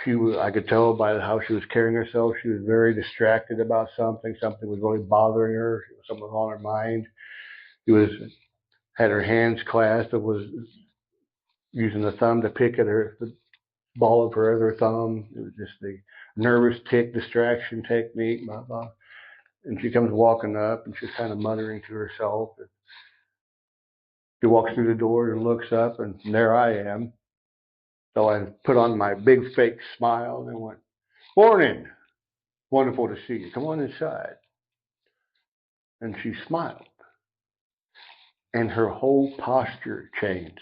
I could tell by how she was carrying herself, she was very distracted about something. Something was really bothering her. Something was on her mind. She had her hands clasped and was using the thumb to pick at the ball of her other thumb. It was just the nervous tick distraction technique, blah, blah. And she comes walking up and she's kind of muttering to herself. She walks through the door and looks up, and there I am. So I put on my big fake smile and went, morning. Wonderful to see you. Come on inside. And she smiled. And her whole posture changed.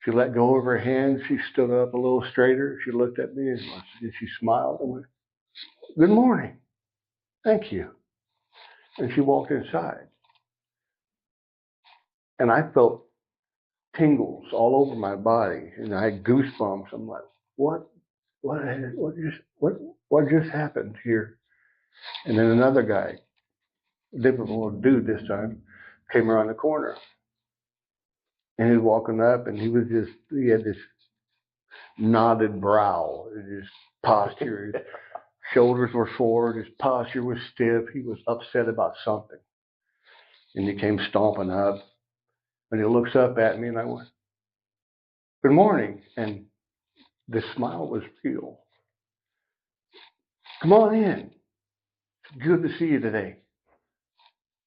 She let go of her hands. She stood up a little straighter. She looked at me and she smiled and went, good morning. Thank you. And she walked inside. And I felt tingles all over my body. And I had goosebumps. I'm like, what just happened here? And then another guy, a different little dude this time, came around the corner. And he was walking up and he had this knotted brow, his posture, his shoulders were forward, his posture was stiff. He was upset about something. And he came stomping up and he looks up at me and I went, good morning. And the smile was real. Come on in. It's good to see you today.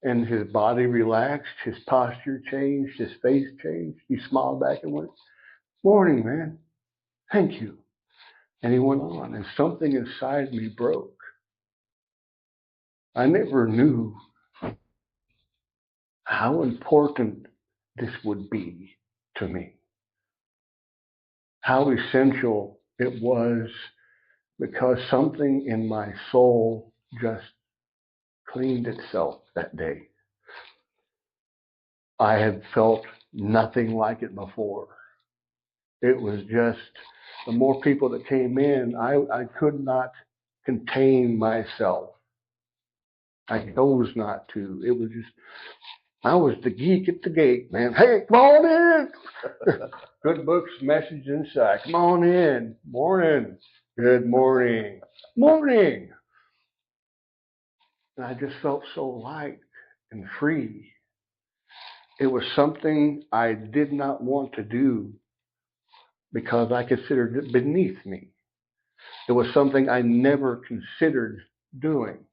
And his body relaxed, his posture changed, his face changed. He smiled back and went, morning, man. Thank you. And he went on, and something inside me broke. I never knew how important this would be to me, how essential it was, because something in my soul just cleaned itself that day. I had felt nothing like it before. It was just, the more people that came in, I could not contain myself. I chose not to. It was just, I was the geek at the gate, man. Hey, come on in. Good books, message inside. Come on in. Morning. Good morning. Morning. And I just felt so light and free. It was something I did not want to do because I considered it beneath me. It was something I never considered doing.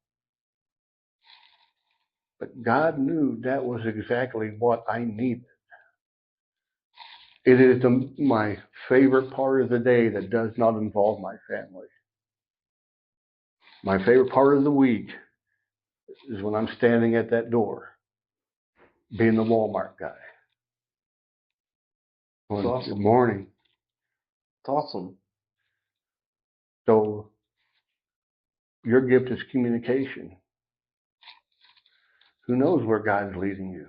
But God knew that was exactly what I needed. It is my favorite part of the day that does not involve my family. My favorite part of the week is when I'm standing at that door, being the Walmart guy. That's Well, awesome. good morning. It's awesome. So your gift is communication. Who knows where God's leading you?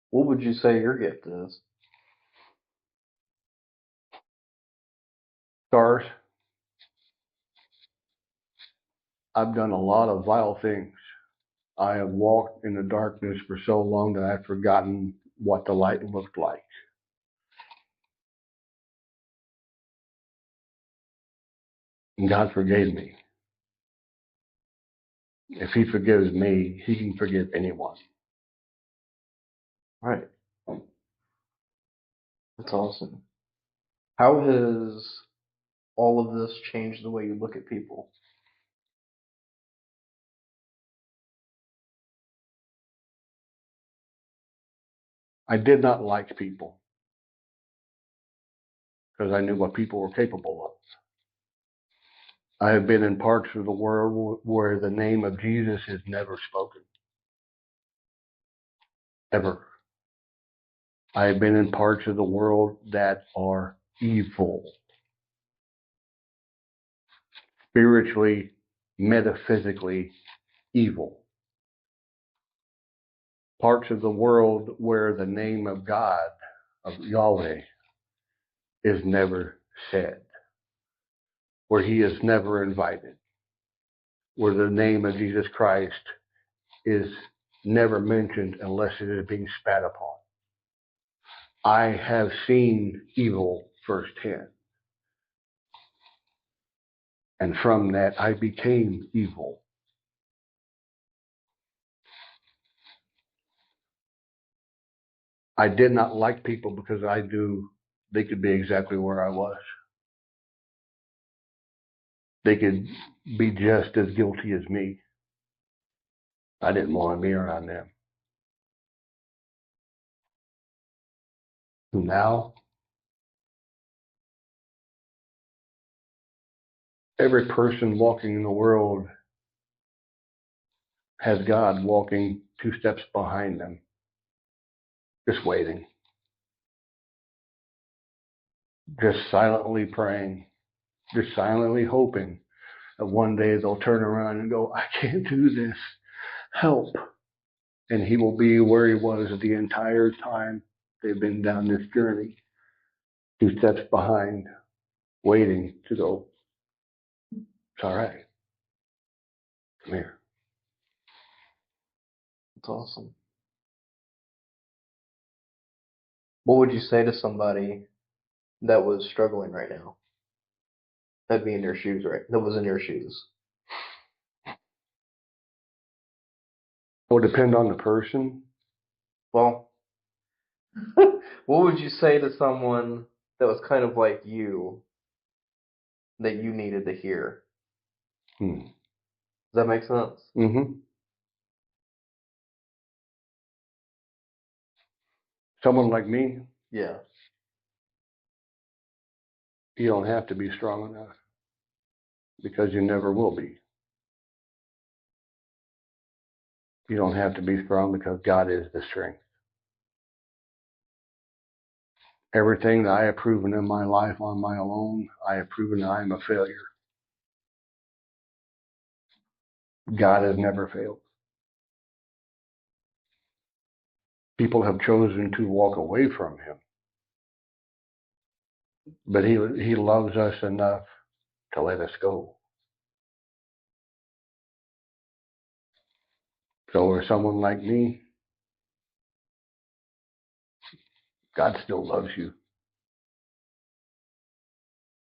What would you say your gift is? Scars. I've done a lot of vile things. I have walked in the darkness for so long that I've forgotten what the light looked like. And God forgave me. If He forgives me, He can forgive anyone. Right. That's awesome. How has all of this changed the way you look at people? I did not like people because I knew what people were capable of. I have been in parts of the world where the name of Jesus is never spoken. Ever. I have been in parts of the world that are evil. Spiritually, metaphysically evil. Parts of the world where the name of God, of Yahweh, is never said. Where He is never invited. Where the name of Jesus Christ is never mentioned unless it is being spat upon. I have seen evil firsthand. And from that, I became evil. I did not like people because I knew they could be exactly where I was. They could be just as guilty as me. I didn't want to be around them. Now, every person walking in the world has God walking 2 steps behind them, just waiting, just silently praying, just silently hoping that one day they'll turn around and go, I can't do this, help. And He will be where He was the entire time they've been down this journey, 2 steps behind, waiting to go, it's all right, come here. That's awesome. What would you say to somebody that was struggling right now? That'd be in your shoes, right? That was in your shoes. It will depend on the person. Well, what would you say to someone that was kind of like you that you needed to hear? Hmm. Does that make sense? Mm-hmm. Someone like me, Yeah. you don't have to be strong enough because you never will be. You don't have to be strong because God is the strength. Everything that I have proven in my life on my own, I have proven that I am a failure. God has never failed. People have chosen to walk away from Him, but He loves us enough to let us go. So for someone like me, God still loves you,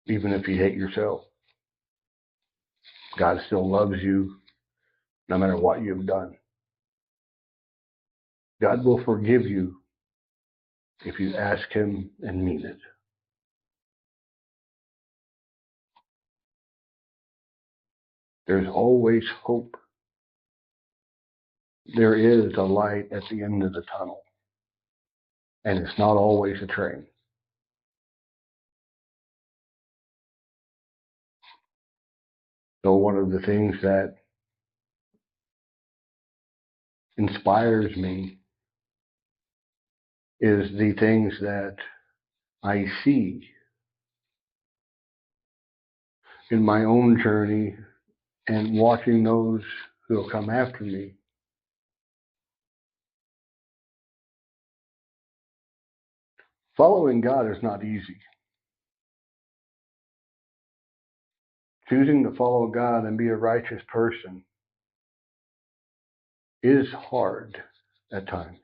even if you hate yourself. God still loves you no matter what you've done. God will forgive you if you ask Him and mean it. There's always hope. There is a light at the end of the tunnel, and it's not always a train. So one of the things that inspires me is the things that I see in my own journey and watching those who will come after me. Following God is not easy. Choosing to follow God and be a righteous person is hard at times.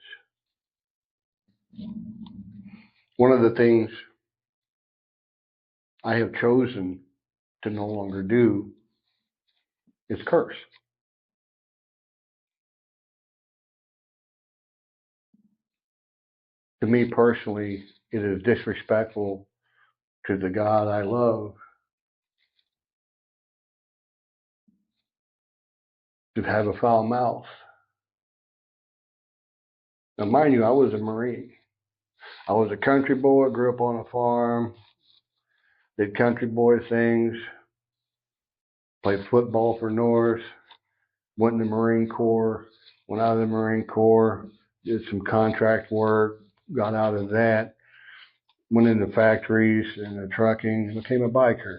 One of the things I have chosen to no longer do is curse. To me personally, it is disrespectful to the God I love to have a foul mouth. Now, mind you, I was a Marine. I was a country boy, grew up on a farm, did country boy things, played football for North, went in the Marine Corps, went out of the Marine Corps, did some contract work, got out of that, went into factories and the trucking, became a biker.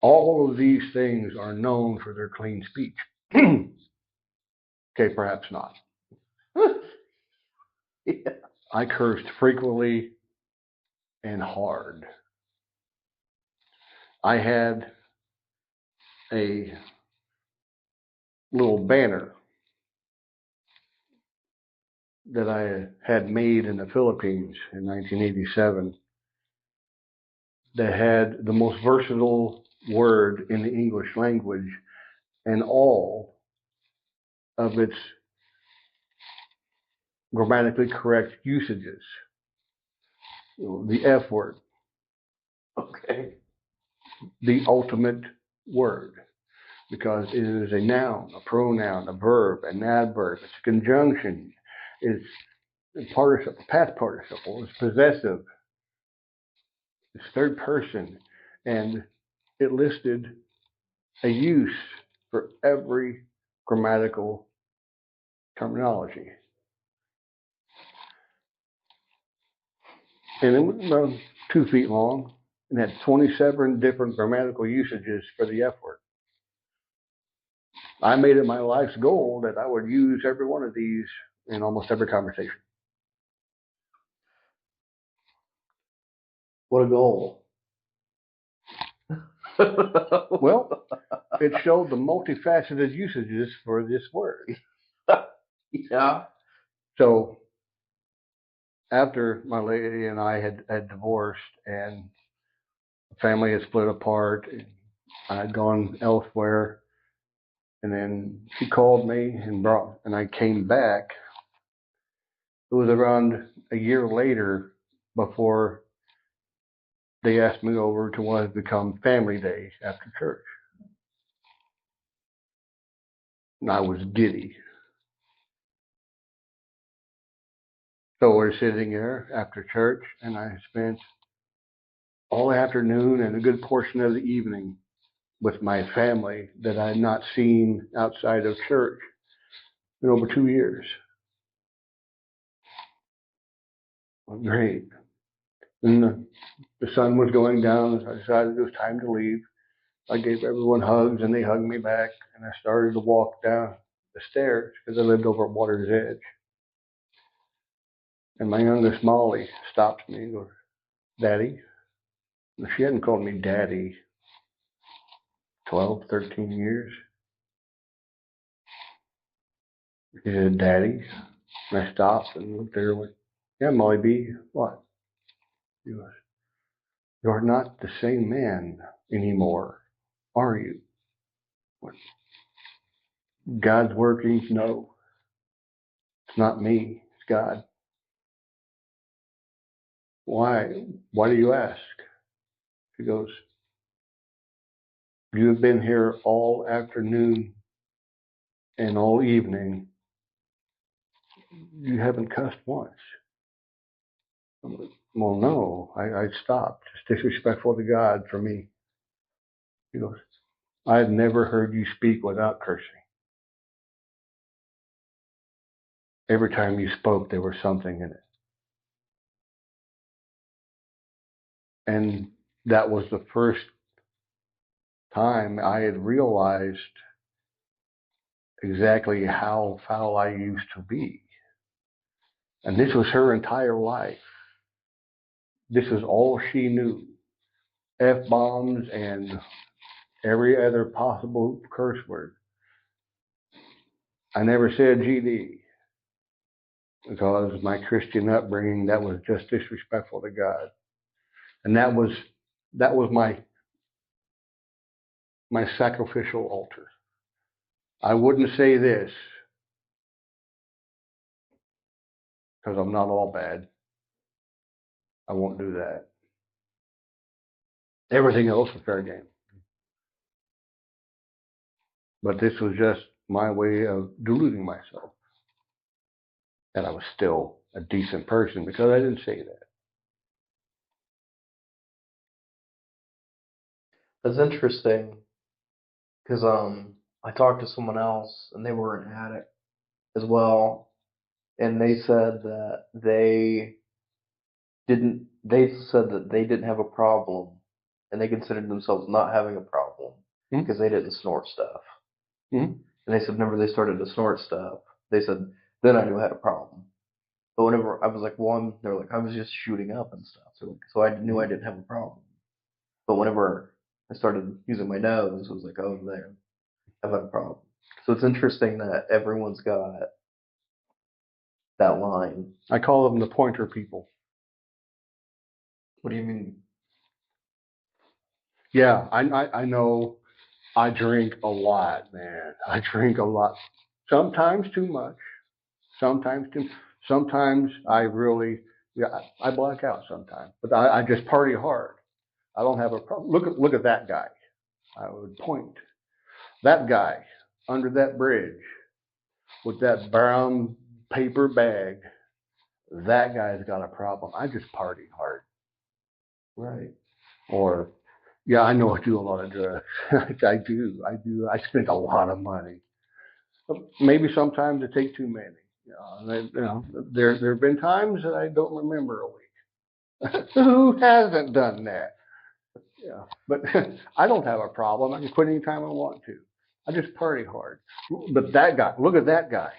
All of these things are known for their clean speech. Okay, perhaps not. Yeah. I cursed frequently and hard. I had a little banner that I had made in the Philippines in 1987 that had the most versatile word in the English language and all of its grammatically correct usages. The F word, Okay. the ultimate word, because it is a noun, a pronoun, a verb, an adverb, it's a conjunction, it's a participle, past participle, it's possessive, it's third person, and it listed a use for every grammatical terminology. And it was about 2 feet long and had 27 different grammatical usages for the F word. I made it my life's goal that I would use every one of these in almost every conversation. What a goal. Well, it showed the multifaceted usages for this word. Yeah. So after my lady and I had divorced and the family had split apart, and I had gone elsewhere, and then she called me and I came back. It was around a year later before they asked me over to what had become family day after church. And I was giddy. So we're sitting there after church, and I spent all afternoon and a good portion of the evening with my family that I had not seen outside of church in over 2 years. Great. And the sun was going down, so I decided it was time to leave. I gave everyone hugs, and they hugged me back, and I started to walk down the stairs because I lived over at Water's Edge. And my youngest Molly stopped me and goes, "Daddy?" And she hadn't called me Daddy 12, 13 years. She said, "Daddy?" And I stopped and looked at her and went, "Yeah, Molly B, what?" She goes, "You're not the same man anymore, are you?" What? God's working? No, it's not me, it's God. Why? Why do you ask? She goes, "You have been here all afternoon and all evening. You haven't cussed once." I'm like, "Well, no, I stopped. It's disrespectful to God for me." She goes, "I've never heard you speak without cursing." every time you spoke, there was something in it. And that was the first time I had realized exactly how foul I used to be. And this was her entire life. This is all she knew. F-bombs and every other possible curse word. I never said GD because my Christian upbringing, that was just disrespectful to God. And that was my sacrificial altar. I wouldn't say this because I'm not all bad. I won't do that. Everything else is fair game. But this was just my way of deluding myself that I was still a decent person because I didn't say that. That's interesting because I talked to someone else and they were an addict as well, and they said that they didn't have a problem, and they considered themselves not having a problem Hmm? because they didn't snort stuff. Hmm? And they said whenever they started to snort stuff, they said then I knew I had a problem. But whenever I was like one, they were like I was just shooting up and stuff, so I knew I didn't have a problem. But whenever I started using my nose, it was like oh there, I've had a problem. So it's interesting that everyone's got that line. I call them the pointer people. What do you mean? Yeah, I know I drink a lot, man. I drink a lot. Sometimes too much. Sometimes I really, yeah, I black out sometimes. But I just party hard. I don't have a problem. Look at that guy. I would point. That guy under that bridge with that brown paper bag, that guy's got a problem. I just party hard. Right. Or, yeah, I know I do a lot of drugs. I do. I spend a lot of money. Maybe sometimes I take too many. There have been times that I don't remember a week. Who hasn't done that? Yeah, but I don't have a problem. I can quit anytime I want to. I just party hard. But that guy, look at that guy.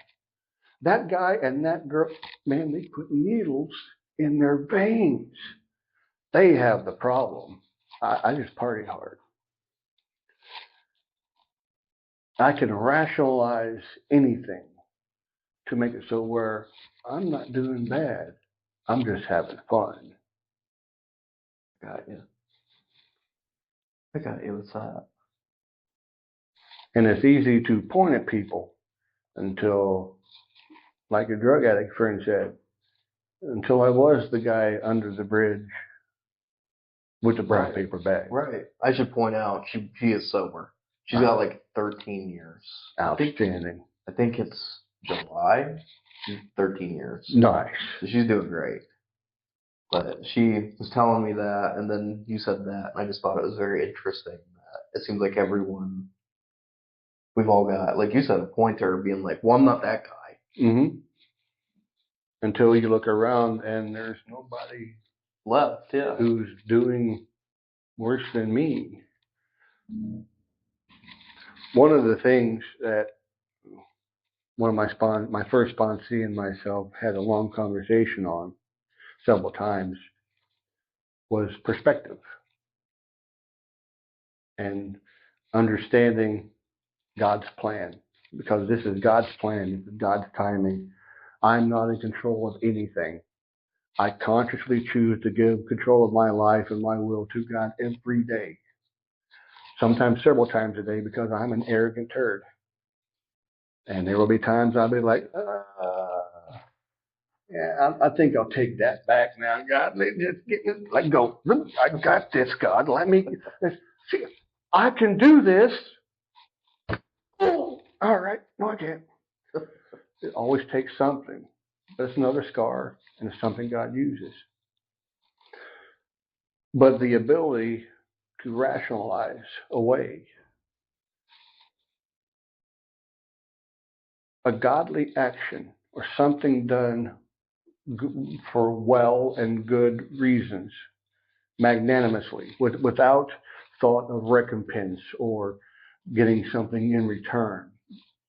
That guy and that girl, man, they put needles in their veins. They have the problem. I just party hard. I can rationalize anything to make it so where I'm not doing bad. I'm just having fun. Got you. I got you with that. And it's easy to point at people until, like a drug addict friend said, until I was the guy under the bridge with the brown Right. paper bag. Right. I should point out she is sober. She's got like 13 years. Outstanding. I think it's July. She's 13 years. Nice. So she's doing great. But she was telling me that, and then you said that, and I just thought it was very interesting that it seems like we've all got, like you said, a pointer being like, well, I'm not that guy. Mm-hmm. Until you look around and there's nobody Left, yeah. who's doing worse than me. One of the things that one of my first sponsee and myself had a long conversation on several times was perspective and understanding God's plan, because this is God's plan, this is God's timing. I'm not in control of anything. I consciously choose to give control of my life and my will to God every day, sometimes several times a day, because I'm an arrogant turd. And there will be times I'll be like, yeah, I think I'll take that back now, God. Let go. I got this, God. Let me. See, I can do this. Oh, all right. No, I can't. It always takes something. But it's another scar, and it's something God uses. But the ability to rationalize away a godly action or something done for well and good reasons, magnanimously, without thought of recompense or getting something in return.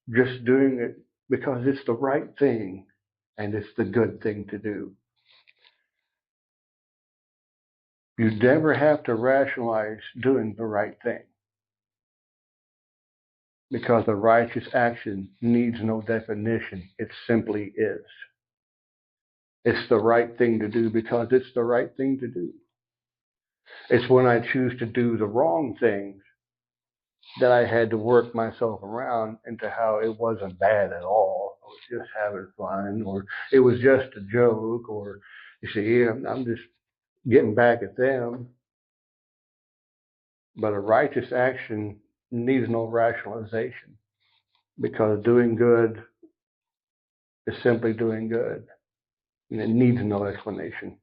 Just doing it because it's the right thing and it's the good thing to do. You never have to rationalize doing the right thing because a righteous action needs no definition. It simply is. It's the right thing to do because it's the right thing to do. It's when I choose to do the wrong things that I had to work myself around into how it wasn't bad at all. I was just having fun, or it was just a joke, or you see, I'm just getting back at them. But a righteous action needs no rationalization because doing good is simply doing good, and it needs no explanation.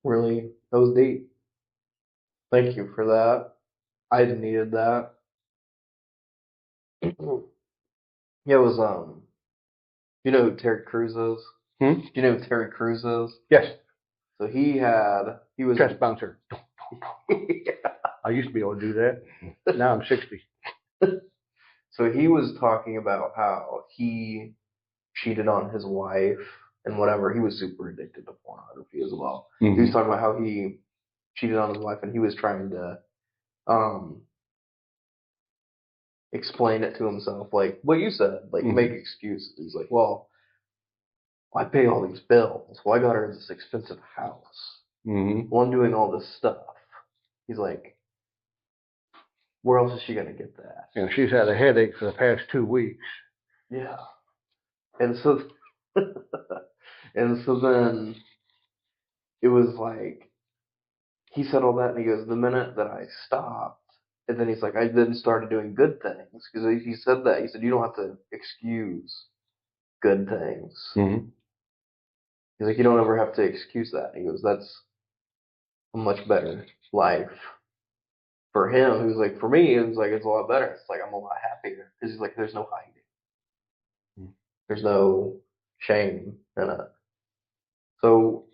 Really, that was deep. Thank you for that. I needed that. Yeah, it was you know who Terry Crews is? Hmm? Do you know who Terry Crews is? Yes. So he was Chest bouncer. yeah. I used to be able to do that. Now I'm 60. So he was talking about how he cheated on his wife and whatever. He was super addicted to pornography as well. He was talking about how he cheated on his wife and he was trying to um explain it to himself, like what you said, like make excuses. He's like, well, I pay all these bills. Well, I got her this expensive house. Well, I'm doing all this stuff. He's like, where else is she gonna get that? And she's had a headache for the past 2 weeks. Yeah. And so and so then it was like he said all that and he goes, the minute that I stopped, and then he's like, I then started doing good things. Because he said that. He said, you don't have to excuse good things. He's like, you don't ever have to excuse that. He goes, that's a much better life for him. He was like, for me, it was like, it's a lot better. It's like, I'm a lot happier. Because he's like, there's no hiding. There's no shame in it. So,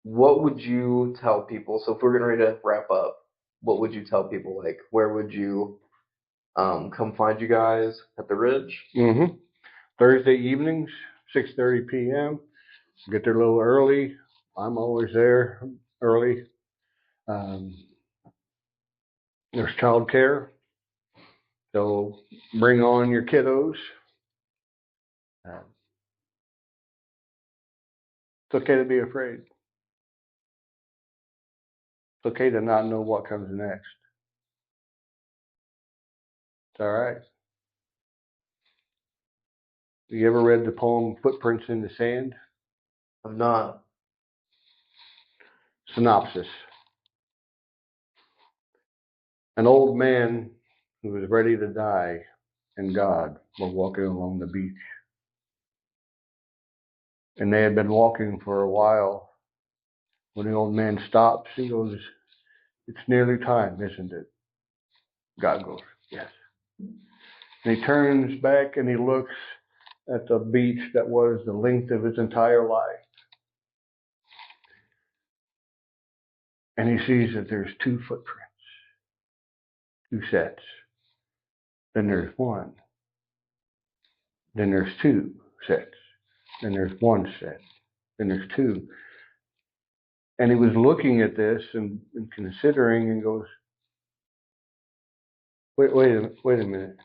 what would you tell people? So, if we're getting ready to wrap up, what would you tell people? Like, where would you come find you guys at the Ridge? Thursday evenings, 6:30 p.m. Get there a little early. I'm always there early. There's childcare, so bring on your kiddos. It's okay to be afraid. It's okay to not know what comes next. It's all right. You ever read the poem Footprints in the Sand? I'm not. Synopsis. An old man who was ready to die and God were walking along the beach. And they had been walking for a while. When the old man stops, he goes, it's nearly time, isn't it? God goes, yes. And he turns back and he looks at the beach that was the length of his entire life. And he sees that there's 2 footprints, 2 sets. Then there's 1. Then there's 2 sets. Then there's 1 set. Then there's 2. And he was looking at this and considering and goes, wait a minute.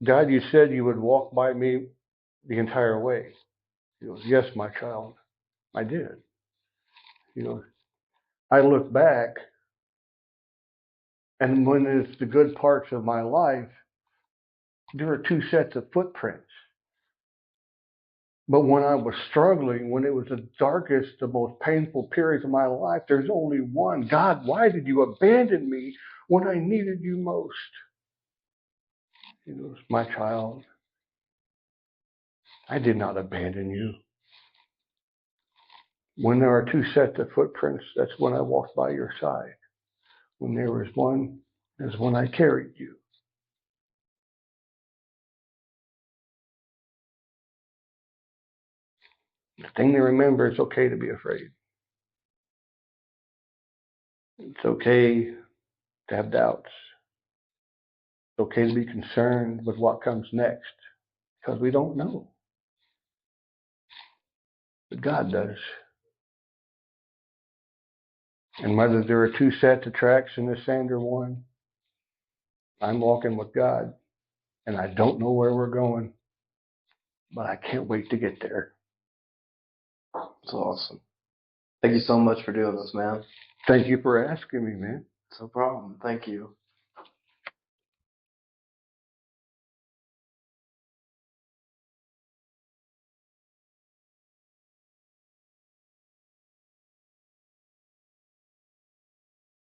God, you said you would walk by me the entire way. He goes, yes, my child, I did. He goes, I look back, and when it's the good parts of my life, there are 2 sets of footprints. But when I was struggling, when it was the darkest, the most painful periods of my life, there's only 1. God, why did you abandon me when I needed you most? He goes, my child, I did not abandon you. When there are 2 sets of footprints, that's when I walked by your side. When there was 1, is when I carried you. The thing to remember, it's okay to be afraid. It's okay to have doubts. It's okay to be concerned with what comes next, because we don't know. But God does. And whether there are two sets of tracks in the sand or one, I'm walking with God, and I don't know where we're going, but I can't wait to get there. It's awesome. Thank you so much for doing this, man. Thank you for asking me, man. No problem. Thank you.